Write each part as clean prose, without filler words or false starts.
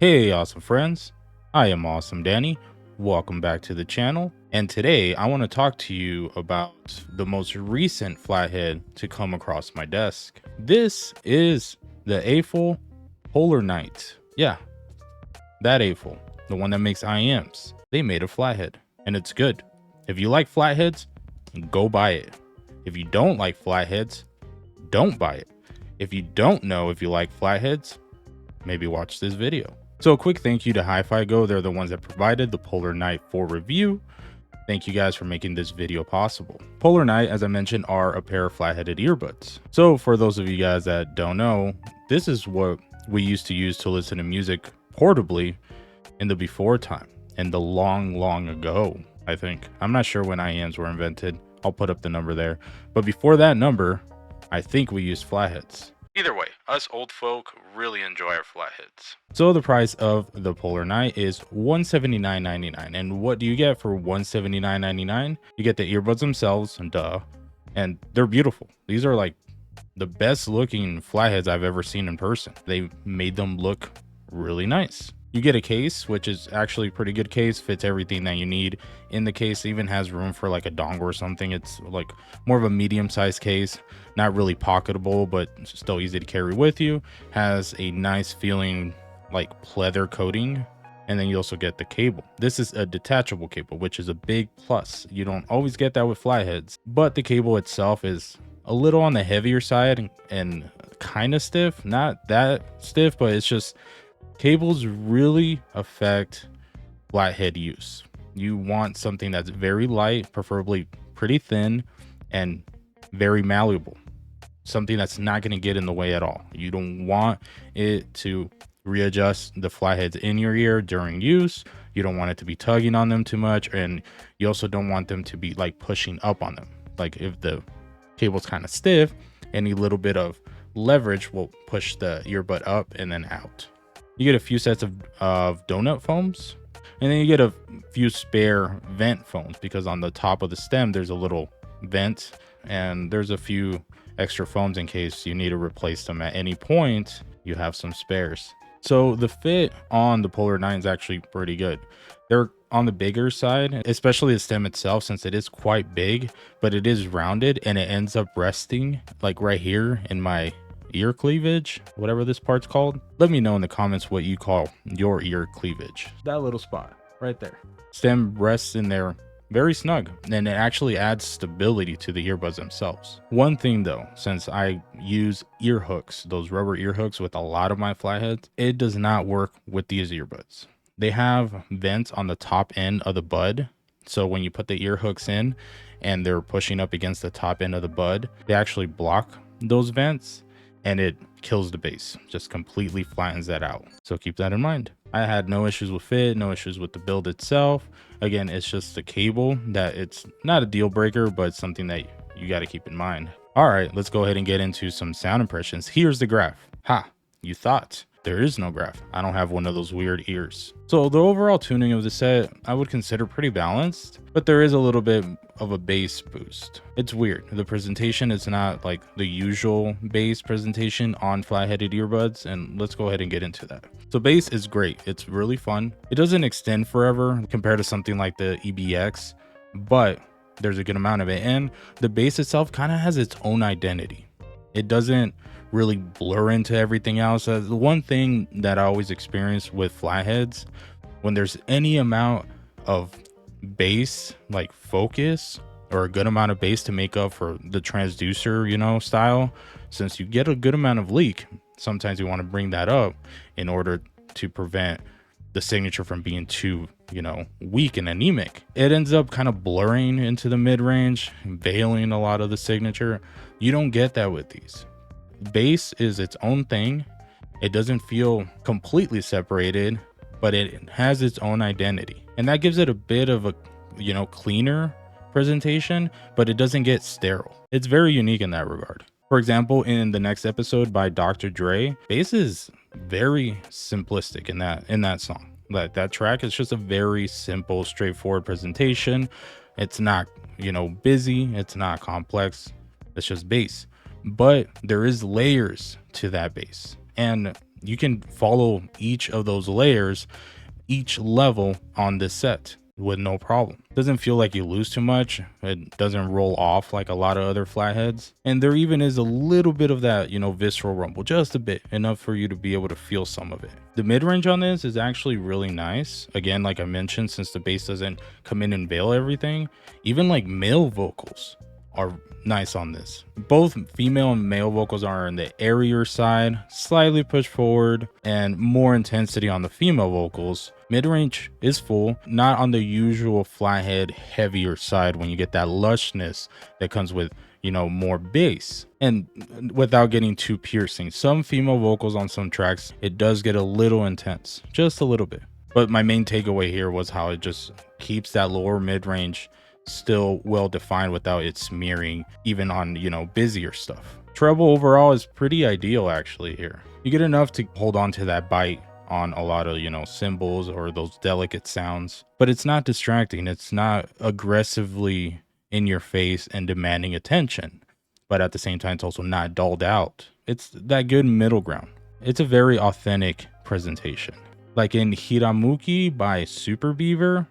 Hey awesome friends, I am Awesome Danny. Welcome back to the channel, and today I want to talk to you about the most recent flathead to come across my desk. This is the Aful PolarNight. Yeah, that Aful, the one that makes IMs. They made a flathead, and it's good. If you like flatheads, go buy it. If you don't like flatheads, don't buy it. If you don't know if you like flatheads, maybe watch this video. So a quick thank you to HiFiGo. They're the ones that provided the PolarNight for review. Thank you guys for making this video possible. PolarNight, as I mentioned, are a pair of flat-headed earbuds. So for those of you guys that don't know, this is what we used to use to listen to music portably in the before time, in the long ago, I think. I'm not sure when IMs were invented. I'll put up the number there. But before that number, I think we used flatheads. Either way, us old folk really enjoy our flatheads. So the price of the PolarNight is $179.99. And what do you get for $179.99? You get the earbuds themselves, duh, and they're beautiful. These are like the best looking flatheads I've ever seen in person. They made them look really nice. You get a case, which is actually a pretty good case, fits everything that you need in the case. It even has room for like a dongle or something. It's like more of a medium-sized case, not really pocketable, but still easy to carry with you. Has a nice feeling like pleather coating, and then you also get the cable. This is a detachable cable, which is a big plus. You don't always get that with flatheads, but the cable itself is a little on the heavier side and kind of stiff. Not that stiff, but it's just cables really affect flathead use. You want something that's very light, preferably pretty thin, and very malleable. Something that's not going to get in the way at all. You don't want it to readjust the flatheads in your ear during use. You don't want it to be tugging on them too much, and you also don't want them to be like pushing up on them. Like if the cable's kind of stiff, any little bit of leverage will push the earbud up and then out. You get a few sets of donut foams, and then you get a few spare vent foams, because on the top of the stem there's a little vent, and there's a few extra foams in case you need to replace them at any point. You have some spares. So the fit on the PolarNight is actually pretty good. They're on the bigger side, especially the stem itself, since it is quite big, but it is rounded and it ends up resting like right here in my ear cleavage, whatever this part's called. Let me know in the comments what you call your ear cleavage. That little spot right there. Stem rests in there very snug, and it actually adds stability to the earbuds themselves. One thing though, since I use ear hooks, those rubber ear hooks with a lot of my flatheads, it does not work with these earbuds. They have vents on the top end of the bud, so when you put the ear hooks in and they're pushing up against the top end of the bud, they actually block those vents, and it kills the bass, just completely flattens that out. So keep that in mind. I had no issues with fit, no issues with the build itself. Again, it's just the cable that it's not a deal breaker, but something that you got to keep in mind. All right, let's go ahead and get into some sound impressions. Here's the graph. Ha, you thought. There is no graph. I don't have one of those weird ears. So the overall tuning of the set, I would consider pretty balanced, but there is a little bit of a bass boost. It's weird. The presentation is not like the usual bass presentation on flat-headed earbuds, and let's go ahead and get into that. So bass is great. It's really fun. It doesn't extend forever compared to something like the EBX, but there's a good amount of it, and the bass itself kind of has its own identity. It doesn't really blur into everything else. The one thing that I always experience with flatheads, when there's any amount of bass, like focus, or a good amount of bass to make up for the transducer, style, since you get a good amount of leak, sometimes you want to bring that up in order to prevent the signature from being too, weak and anemic. It ends up kind of blurring into the mid-range, veiling a lot of the signature. You don't get that with these. Bass is its own thing. It doesn't feel completely separated, but it has its own identity, and that gives it a bit of a cleaner presentation, but it doesn't get sterile. It's very unique in that regard. For example, in the next episode by Dr. Dre, bass is very simplistic in that song. That track is just a very simple, straightforward presentation. It's not busy, it's not complex, it's just bass. But there is layers to that bass, and you can follow each of those layers, each level on this set with no problem. Doesn't feel like you lose too much. It doesn't roll off like a lot of other flatheads. And there even is a little bit of that, you know, visceral rumble, just a bit, enough for you to be able to feel some of it. The mid-range on this is actually really nice. Again, like I mentioned, since the bass doesn't come in and veil everything, even like male vocals are nice on this. Both female and male vocals are on the airier side, slightly pushed forward, and more intensity on the female vocals. Mid-range is full, not on the usual flathead heavier side when you get that lushness that comes with, you know, more bass, and without getting too piercing. Some female vocals on some tracks, it does get a little intense, just a little bit. But my main takeaway here was how it just keeps that lower mid-range still well defined without it smearing even on, you know, busier stuff. Treble overall is pretty ideal actually here. You get enough to hold on to that bite on a lot of, you know, cymbals or those delicate sounds, but it's not distracting. It's not aggressively in your face and demanding attention, but at the same time it's also not dulled out. It's that good middle ground. It's a very authentic presentation. Like in Hiramuki by Super Beaver,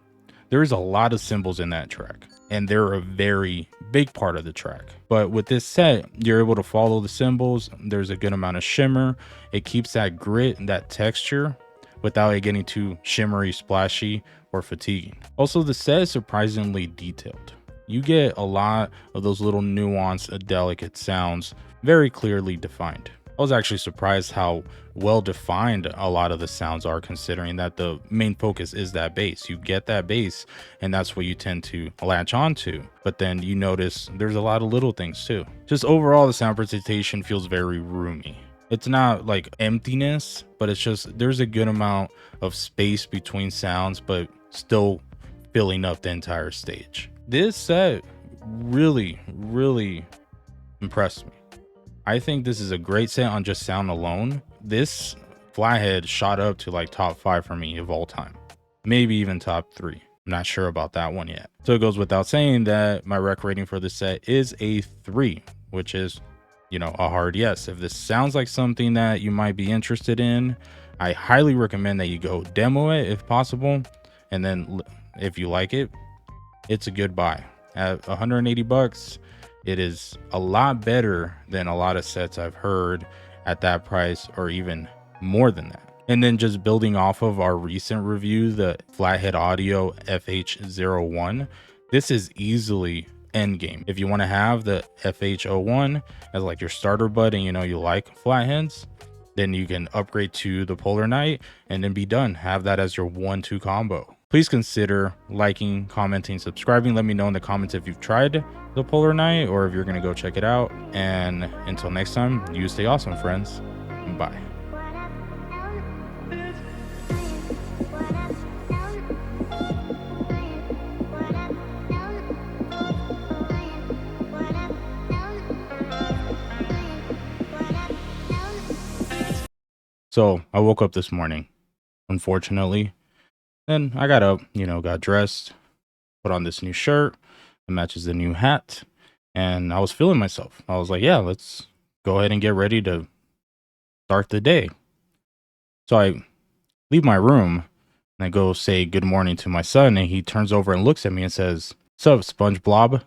there's a lot of cymbals in that track, and they're a very big part of the track. But with this set, you're able to follow the cymbals. There's a good amount of shimmer. It keeps that grit and that texture without it getting too shimmery, splashy, or fatiguing. Also, the set is surprisingly detailed. You get a lot of those little nuanced, delicate sounds very clearly defined. I was actually surprised how well defined a lot of the sounds are, considering that the main focus is that bass. You get that bass, and that's what you tend to latch onto. But then you notice there's a lot of little things too. Just overall, the sound presentation feels very roomy. It's not like emptiness, but it's just there's a good amount of space between sounds, but still filling up the entire stage. This set really impressed me. I think this is a great set on just sound alone. This Flathead shot up to like top 5 for me of all time, maybe even top 3. I'm not sure about that one yet. So it goes without saying that my rec rating for this set is a 3, which is, you know, a hard yes. If this sounds like something that you might be interested in, I highly recommend that you go demo it if possible, and then if you like it, it's a good buy. At 180 bucks, it is a lot better than a lot of sets I've heard at that price, or even more than that. And then just building off of our recent review, the Flathead Audio FH01, this is easily endgame. If you want to have the FH01 as like your starter bud and you know you like flatheads, then you can upgrade to the PolarNight and then be done. Have that as your 1-2 combo. Please consider liking, commenting, subscribing. Let me know in the comments if you've tried the PolarNight or if you're going to go check it out. And until next time, you stay awesome, friends. Bye. So I woke up this morning, unfortunately. Then I got up, you know, got dressed, put on this new shirt that matches the new hat, and I was feeling myself. I was like, yeah, let's go ahead and get ready to start the day. So I leave my room and I go say good morning to my son, and he turns over and looks at me and says, "Sup, SpongeBob?"